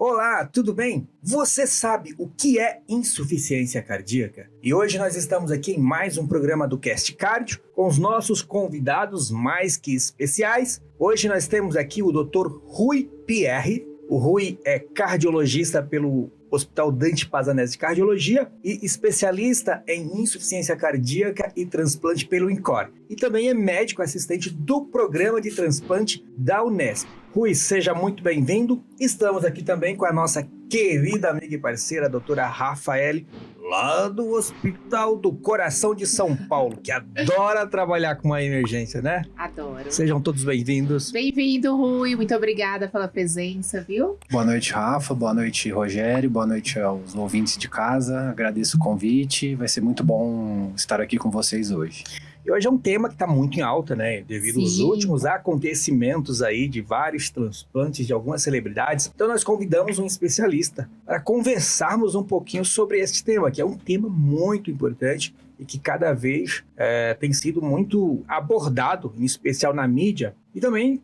Olá, tudo bem? Você sabe o que é insuficiência cardíaca? E hoje nós estamos aqui em mais um programa do Cast Cardio com os nossos convidados mais que especiais. Hoje nós temos aqui o Dr. Rui Pierre. O Rui é cardiologista pelo Hospital Dante Pazanese de Cardiologia e especialista em insuficiência cardíaca e transplante pelo INCOR. E também é médico assistente do programa de transplante da Unesp. Rui, seja muito bem-vindo. Estamos aqui também com a nossa querida amiga e parceira, a doutora Rafaele, lá do Hospital do Coração de São Paulo, que adora trabalhar com uma emergência, né? Adoro. Sejam todos bem-vindos. Bem-vindo, Rui. Muito obrigada pela presença, viu? Boa noite, Rafa. Boa noite, Rogério. Boa noite aos ouvintes de casa. Agradeço o convite. Vai ser muito bom estar aqui com vocês hoje. E hoje é um tema que está muito em alta, né? Devido aos últimos acontecimentos aí de vários transplantes de algumas celebridades. Então nós convidamos um especialista para conversarmos um pouquinho sobre esse tema, que é um tema muito importante e que cada vez tem sido muito abordado, em especial na mídia. E também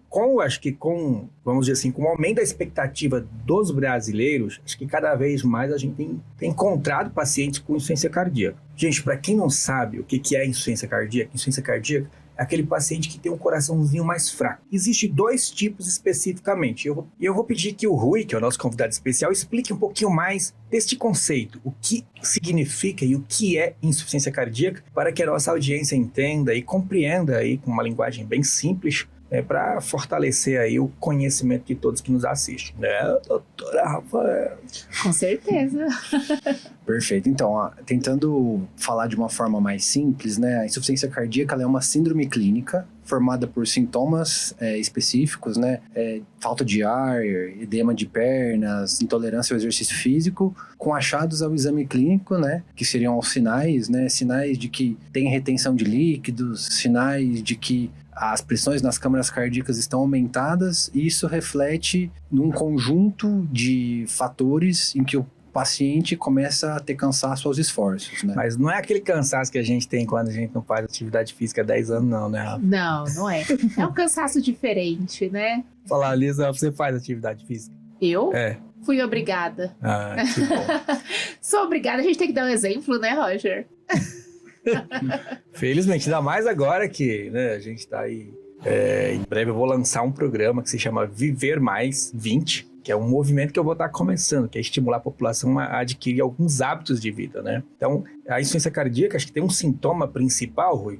vamos dizer assim, com o aumento da expectativa dos brasileiros, acho que cada vez mais a gente tem encontrado pacientes com insuficiência cardíaca. Gente, para quem não sabe o que é insuficiência cardíaca é aquele paciente que tem um coraçãozinho mais fraco. Existem dois tipos especificamente. Eu vou pedir que o Rui, que é o nosso convidado especial, explique um pouquinho mais deste conceito, o que significa e o que é insuficiência cardíaca, para que a nossa audiência entenda e compreenda aí com uma linguagem bem simples, para fortalecer aí o conhecimento de todos que nos assistem, né, doutora Rafael? Com certeza. Perfeito. Então, tentando falar de uma forma mais simples, né, a insuficiência cardíaca ela é uma síndrome clínica formada por sintomas específicos, né, falta de ar, edema de pernas, intolerância ao exercício físico, com achados ao exame clínico, né, que seriam os sinais, né, sinais de que tem retenção de líquidos, sinais de que as pressões nas câmaras cardíacas estão aumentadas, e isso reflete num conjunto de fatores em que o paciente começa a ter cansaço aos esforços, né? Mas não é aquele cansaço que a gente tem quando a gente não faz atividade física há 10 anos, não, né, Rafa? Não é. É um cansaço diferente, né? Falar, Lisa, você faz atividade física? Eu? É. Fui obrigada. Ah, que bom. Sou obrigada, a gente tem que dar um exemplo, né, Roger? Felizmente, ainda mais agora que, né, a gente está aí. Em breve eu vou lançar um programa que se chama Viver Mais 20, que é um movimento que eu vou estar começando, que é estimular a população a adquirir alguns hábitos de vida, né? Então, a insuficiência cardíaca, acho que tem um sintoma principal, Rui,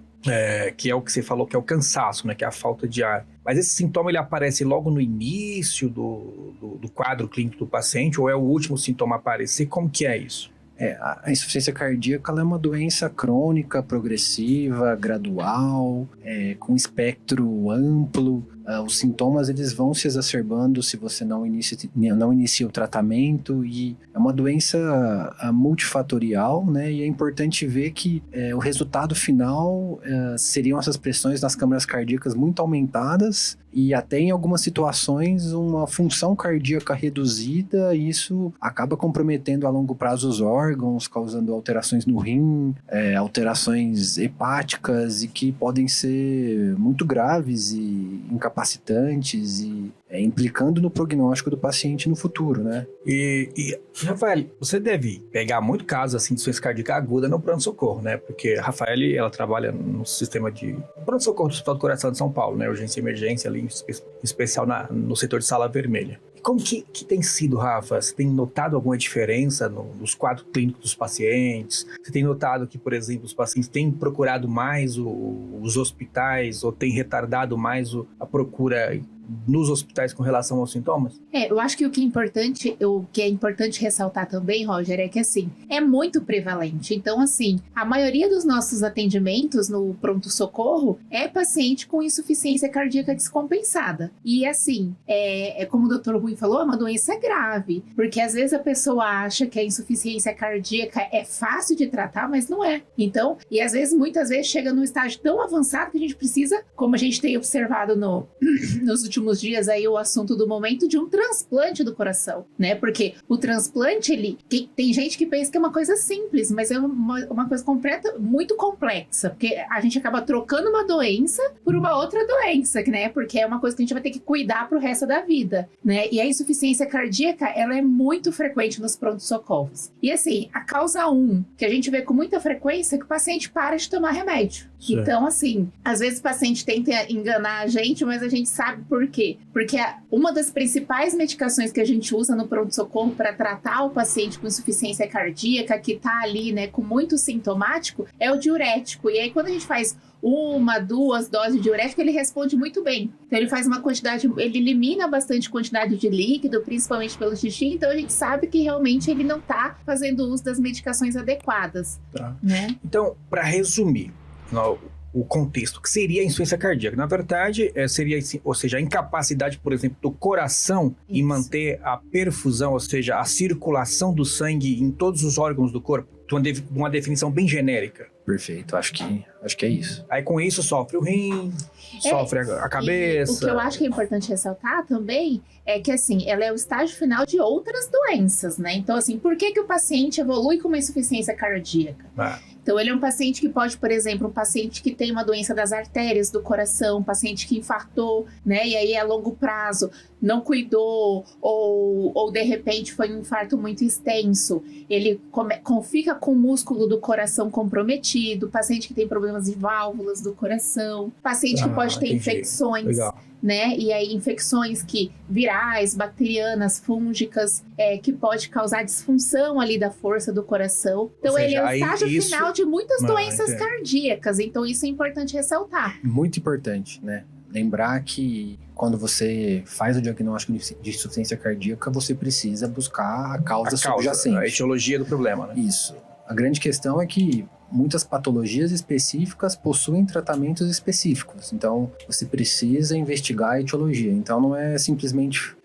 que é o que você falou, que é o cansaço, né? Que é a falta de ar. Mas esse sintoma, ele aparece logo no início do quadro clínico do paciente, ou é o último sintoma a aparecer? Como que é isso? A insuficiência cardíaca ela é uma doença crônica, progressiva, gradual, com espectro amplo. Os sintomas eles vão se exacerbando se você não inicia o tratamento, e é uma doença multifatorial, né? E é importante ver que o resultado final seriam essas pressões nas câmaras cardíacas muito aumentadas, e até em algumas situações uma função cardíaca reduzida, e isso acaba comprometendo a longo prazo os órgãos, causando alterações no rim, alterações hepáticas, e que podem ser muito graves e incapacitantes, e implicando no prognóstico do paciente no futuro, né? E Rafael, você deve pegar muito caso assim de insuficiência cardíaca aguda no pronto-socorro, né? Porque a Rafael, ela trabalha no sistema de pronto-socorro do Hospital do Coração de São Paulo, né? Urgência e emergência ali, em especial no setor de sala vermelha. Como que tem sido, Rafa? Você tem notado alguma diferença nos quadros clínicos dos pacientes? Você tem notado que, por exemplo, os pacientes têm procurado mais os hospitais, ou têm retardado mais a procura nos hospitais com relação aos sintomas? Eu acho que o que é importante ressaltar também, Roger, é que assim, é muito prevalente. Então, assim, a maioria dos nossos atendimentos no pronto-socorro é paciente com insuficiência cardíaca descompensada. E assim, como o Dr. Rui falou, é uma doença grave, porque às vezes a pessoa acha que a insuficiência cardíaca é fácil de tratar, mas não é. Então, e às vezes, muitas vezes chega num estágio tão avançado que a gente precisa, como a gente tem observado nos últimos últimos dias aí o assunto do momento de um transplante do coração, né? Porque o transplante, tem gente que pensa que é uma coisa simples, mas é uma coisa muito complexa, porque a gente acaba trocando uma doença por uma outra doença, né? Porque é uma coisa que a gente vai ter que cuidar pro resto da vida, né? E a insuficiência cardíaca, ela é muito frequente nos pronto-socorros. E assim, a causa 1, que a gente vê com muita frequência, é que o paciente para de tomar remédio. Certo. Então, assim, às vezes o paciente tenta enganar a gente, mas a gente sabe por quê. Porque uma das principais medicações que a gente usa no pronto-socorro para tratar o paciente com insuficiência cardíaca, que tá ali, né, com muito sintomático, é o diurético. E aí, quando a gente faz 1, 2 doses de diurético, ele responde muito bem. Então, ele faz uma quantidade, ele elimina bastante quantidade de líquido, principalmente pelo xixi, então a gente sabe que realmente ele não tá fazendo uso das medicações adequadas. Tá. Né? Então, para resumir, o contexto, que seria a insuficiência cardíaca. Na verdade, seria, ou seja, a incapacidade, por exemplo, do coração em manter a perfusão, ou seja, a circulação do sangue em todos os órgãos do corpo. Uma definição bem genérica. Perfeito, acho que é isso. Aí com isso sofre o rim, sofre a cabeça. O que eu acho que é importante ressaltar também é que, assim, ela é o estágio final de outras doenças, né? Então, assim, por que o paciente evolui com uma insuficiência cardíaca? Então, ele é um paciente que pode, por exemplo, um paciente que tem uma doença das artérias do coração, um paciente que infartou, né? E aí, a longo prazo, não cuidou ou de repente, foi um infarto muito extenso. Ele fica com o músculo do coração comprometido, paciente que tem problemas de válvulas do coração, paciente que pode ter infecções. Legal. Né? E aí infecções virais, bacterianas, fúngicas, que pode causar disfunção ali da força do coração. Então, seja, ele é o estágio final de muitas doenças cardíacas. Então, isso é importante ressaltar. Muito importante, né? Lembrar que quando você faz o diagnóstico de insuficiência cardíaca, você precisa buscar a causa subjacente. A etiologia do problema, né? Isso. A grande questão é que muitas patologias específicas possuem tratamentos específicos. Então, você precisa investigar a etiologia. Então, não é simplesmente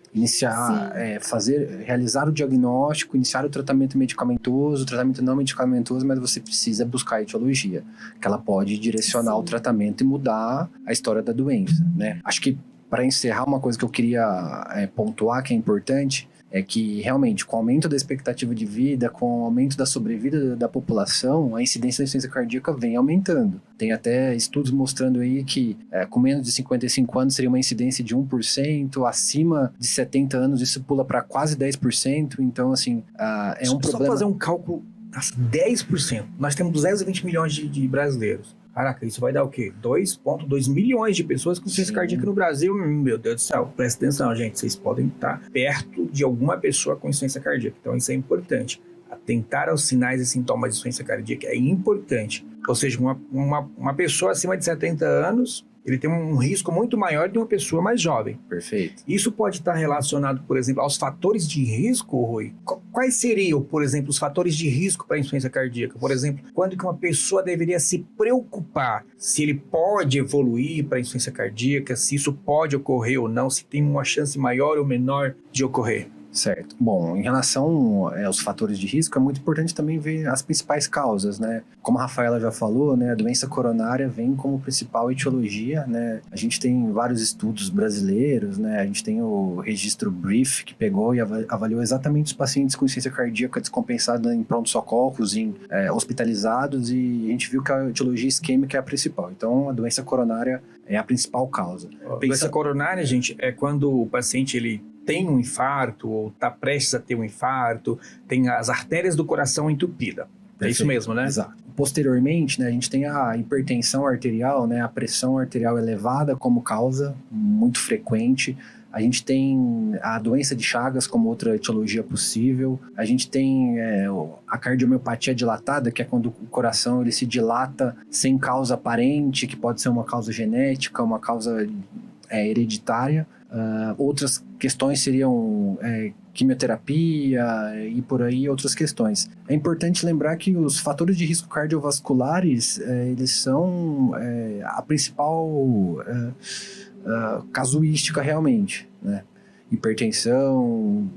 realizar o diagnóstico, iniciar o tratamento medicamentoso, o tratamento não medicamentoso, mas você precisa buscar a etiologia, que ela pode direcionar o tratamento e mudar a história da doença, né? Acho que, para encerrar, uma coisa que eu queria pontuar, que é importante, é que realmente, com o aumento da expectativa de vida, com o aumento da sobrevida da população, a incidência da insuficiência cardíaca vem aumentando. Tem até estudos mostrando aí que com menos de 55 anos seria uma incidência de 1%, acima de 70 anos isso pula para quase 10%, então assim, é um problema... Só fazer um cálculo, 10%, nós temos 220 milhões de brasileiros. Caraca, isso vai dar o quê? 2,2 milhões de pessoas com insuficiência cardíaca no Brasil. Meu Deus do céu, presta atenção, gente. Vocês podem estar perto de alguma pessoa com insuficiência cardíaca. Então, isso é importante. Atentar aos sinais e sintomas de insuficiência cardíaca é importante. Ou seja, uma pessoa acima de 70 anos, ele tem um risco muito maior de uma pessoa mais jovem. Perfeito. Isso pode estar relacionado, por exemplo, aos fatores de risco, Rui? Quais seriam, por exemplo, os fatores de risco para a insuficiência cardíaca? Por exemplo, quando que uma pessoa deveria se preocupar se ele pode evoluir para a insuficiência cardíaca, se isso pode ocorrer ou não, se tem uma chance maior ou menor de ocorrer? Certo. Bom, em relação aos fatores de risco, é muito importante também ver as principais causas, né? Como a Rafaela já falou, né, a doença coronária vem como principal etiologia, né? A gente tem vários estudos brasileiros, né? A gente tem o registro BRIEF, que pegou e avaliou exatamente os pacientes com insuficiência cardíaca descompensada em pronto-socorros, hospitalizados, e a gente viu que a etiologia isquêmica é a principal. Então, a doença coronária é a principal causa. A doença coronária, gente, é quando o paciente ele tem um infarto ou está prestes a ter um infarto, tem as artérias do coração entupidas. É isso mesmo, né? Exato. Posteriormente, né, a gente tem a hipertensão arterial, né, a pressão arterial elevada como causa, muito frequente. A gente tem a doença de Chagas como outra etiologia possível. A gente tem a cardiomiopatia dilatada, que é quando o coração ele se dilata sem causa aparente, que pode ser uma causa genética, uma causa hereditária. Outras questões seriam quimioterapia e por aí outras questões. É importante lembrar que os fatores de risco cardiovasculares, eles são a principal casuística realmente, né? hipertensão,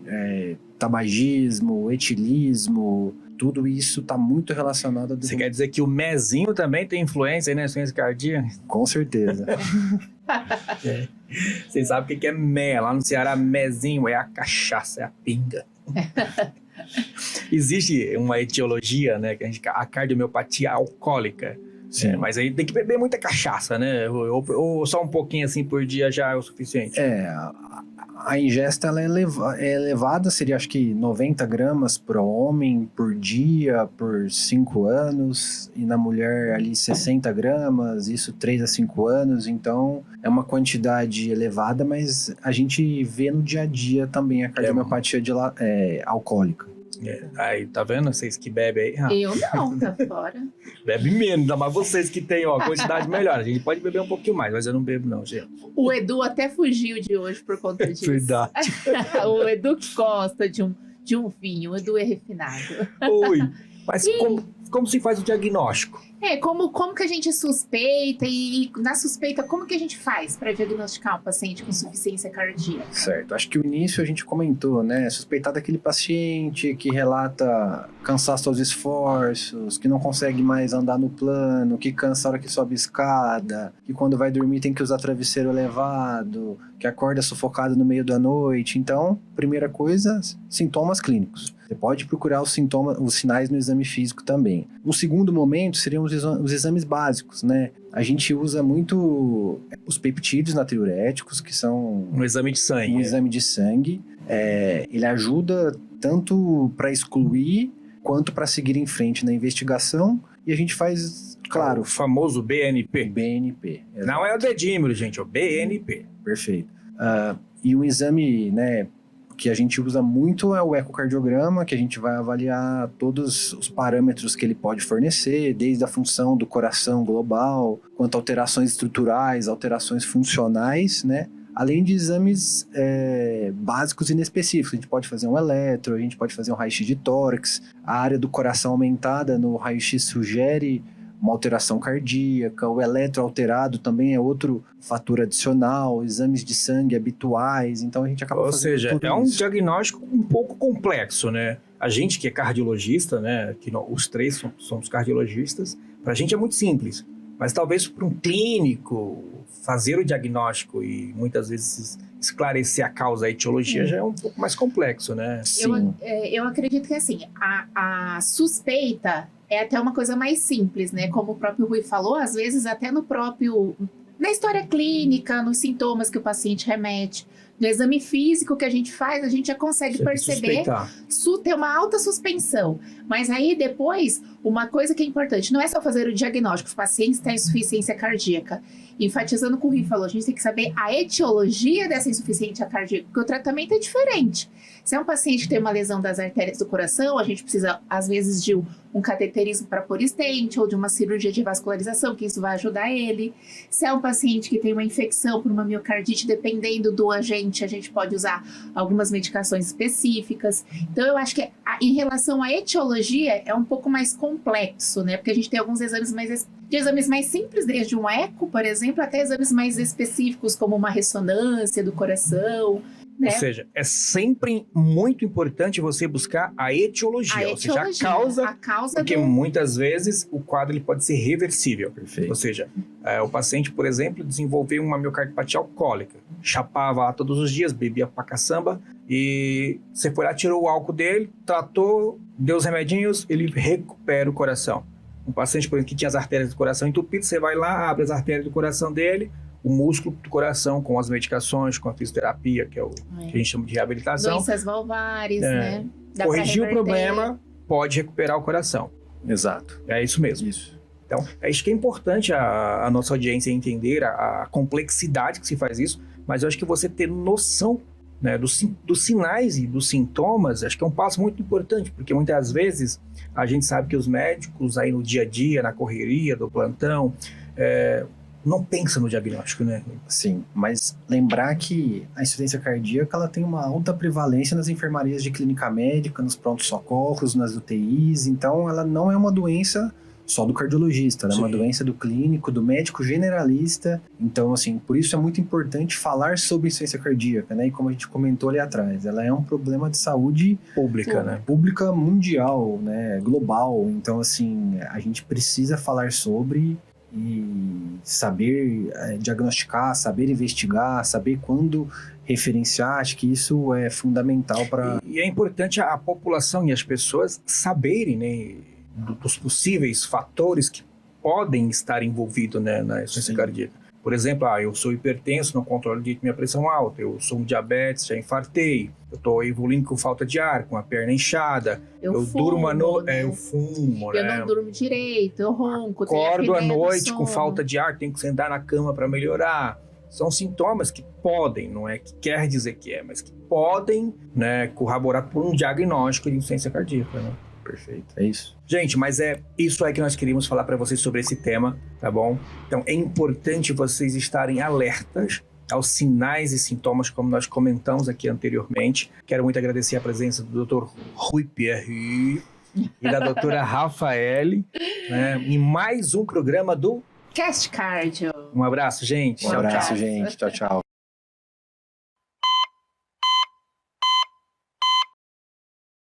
tabagismo, etilismo, tudo isso está muito relacionado... Você quer dizer que o mezinho também tem influência aí na insuficiência cardíaca? Com certeza. Vocês sabem o que é mé? Lá no Ceará, mezinho é a cachaça, é a pinga. Existe uma etiologia, né? A cardiomiopatia alcoólica. Sim. Mas aí tem que beber muita cachaça, né? Ou só um pouquinho assim por dia já é o suficiente? A ingesta ela é elevada, seria acho que 90 gramas por homem por dia, por 5 anos, e na mulher ali 60 gramas, isso 3 a 5 anos, então é uma quantidade elevada, mas a gente vê no dia a dia também a cardiomiopatia alcoólica. Aí, tá vendo? Vocês que bebem aí. Eu não, tá fora. Bebe menos, ainda mais vocês que têm, ó, quantidade melhor. A gente pode beber um pouquinho mais, mas eu não bebo não, gente. O Edu até fugiu de hoje por conta disso. Verdade. O Edu que gosta de um vinho, o Edu é refinado. Oi, mas como se faz o diagnóstico? Como que a gente suspeita e na suspeita, como que a gente faz para diagnosticar um paciente com insuficiência cardíaca? Certo, acho que o início a gente comentou, né? Suspeitar daquele paciente que relata cansaço aos esforços, que não consegue mais andar no plano, que cansa a hora que sobe escada, que quando vai dormir tem que usar travesseiro elevado, que acorda sufocado no meio da noite. Então, primeira coisa, sintomas clínicos. Você pode procurar os sinais no exame físico também. Um segundo momento seriam os exames básicos, né? A gente usa muito os peptídeos natriuréticos, que são... Um exame de sangue. Um exame de sangue. Ele ajuda tanto para excluir, quanto para seguir em frente na investigação. E a gente faz, claro... O famoso BNP. BNP. Exatamente. Não é o dedímero, gente, é o BNP. Perfeito. E um exame, né, que a gente usa muito é o ecocardiograma, que a gente vai avaliar todos os parâmetros que ele pode fornecer, desde a função do coração global, quanto a alterações estruturais, alterações funcionais, né? Além de exames básicos e inespecíficos. A gente pode fazer um eletro, a gente pode fazer um raio-x de tórax. A área do coração aumentada no raio-x sugere uma alteração cardíaca. O eletro alterado também é outro fator adicional. Exames de sangue habituais. Então a gente acaba fazendo tudo isso. Ou seja, é um diagnóstico um pouco complexo, né? A gente que é cardiologista, né? Que os três somos cardiologistas. Pra gente é muito simples. Mas talvez para um clínico fazer o diagnóstico e muitas vezes esclarecer a causa, a etiologia, já é um pouco mais complexo, né? Sim. Eu acredito que assim, a suspeita é até uma coisa mais simples, né? Como o próprio Rui falou, às vezes até na história clínica, nos sintomas que o paciente remete, no exame físico que a gente faz, a gente já consegue perceber, ter uma alta suspensão. Mas aí depois, uma coisa que é importante, não é só fazer o diagnóstico, os pacientes têm insuficiência cardíaca. Enfatizando o que o Rui falou, a gente tem que saber a etiologia dessa insuficiência cardíaca, porque o tratamento é diferente. Se é um paciente que tem uma lesão das artérias do coração, a gente precisa, às vezes, de um cateterismo para pôr stent ou de uma cirurgia de vascularização, que isso vai ajudar ele. Se é um paciente que tem uma infecção por uma miocardite, dependendo do agente, a gente pode usar algumas medicações específicas. Então, eu acho que em relação à etiologia, é um pouco mais complexo, né? Porque a gente tem alguns exames mais simples, desde um eco, por exemplo, até exames mais específicos, como uma ressonância do coração, né? Ou seja, é sempre muito importante você buscar a etiologia, ou seja, a causa porque muitas vezes o quadro ele pode ser reversível. Perfeito. Ou seja, o paciente, por exemplo, desenvolveu uma miocardiopatia alcoólica, chapava lá todos os dias, bebia pra caçamba, e você foi lá, tirou o álcool dele, tratou, deu os remedinhos, ele recupera o coração. Um paciente, por exemplo, que tinha as artérias do coração entupidas, você vai lá, abre as artérias do coração dele, o músculo do coração com as medicações, com a fisioterapia, que é o que a gente chama de reabilitação. Doenças valvares, né? Corrigir o problema, pode recuperar o coração. Exato. É isso mesmo. Isso. Então, é isso que é importante a nossa audiência entender, a complexidade que se faz isso, mas eu acho que você ter noção, né, dos sinais e dos sintomas, acho que é um passo muito importante, porque muitas vezes a gente sabe que os médicos aí no dia a dia, na correria do plantão, não pensam no diagnóstico, né? Sim, mas lembrar que a insuficiência cardíaca ela tem uma alta prevalência nas enfermarias de clínica médica, nos prontos-socorros, nas UTIs, então ela não é uma doença só do cardiologista, né? É uma doença do clínico, do médico generalista. Então, assim, por isso é muito importante falar sobre insuficiência cardíaca, né? E como a gente comentou ali atrás, ela é um problema de saúde Pública, né? Pública mundial, né? Global. Então, assim, a gente precisa falar sobre e saber diagnosticar, saber investigar, saber quando referenciar. Acho que isso é fundamental para... E é importante a população e as pessoas saberem, né, dos possíveis fatores que podem estar envolvidos, né, na insuficiência cardíaca. Por exemplo, eu sou hipertenso, não controlo de minha pressão alta, eu sou um diabetes, já infartei, eu estou evoluindo com falta de ar, com a perna inchada, eu fumo, durmo à noite, né? eu fumo, Eu né? não durmo direito, eu ronco, tenho Acordo à apneia do noite com sono. falta de ar, tenho que sentar na cama para melhorar. São sintomas que podem, não é que quer dizer que é, mas que podem, né, corroborar por um diagnóstico de insuficiência cardíaca, né? Perfeito, é isso. Gente, mas é isso aí que nós queríamos falar para vocês sobre esse tema, tá bom? Então é importante vocês estarem alertas aos sinais e sintomas, como nós comentamos aqui anteriormente. Quero muito agradecer a presença do Dr. Rui Pierre e da doutora Rafaele, né, em mais um programa do Cast Cardio. Um abraço, gente. Um abraço, gente. Tchau, tchau.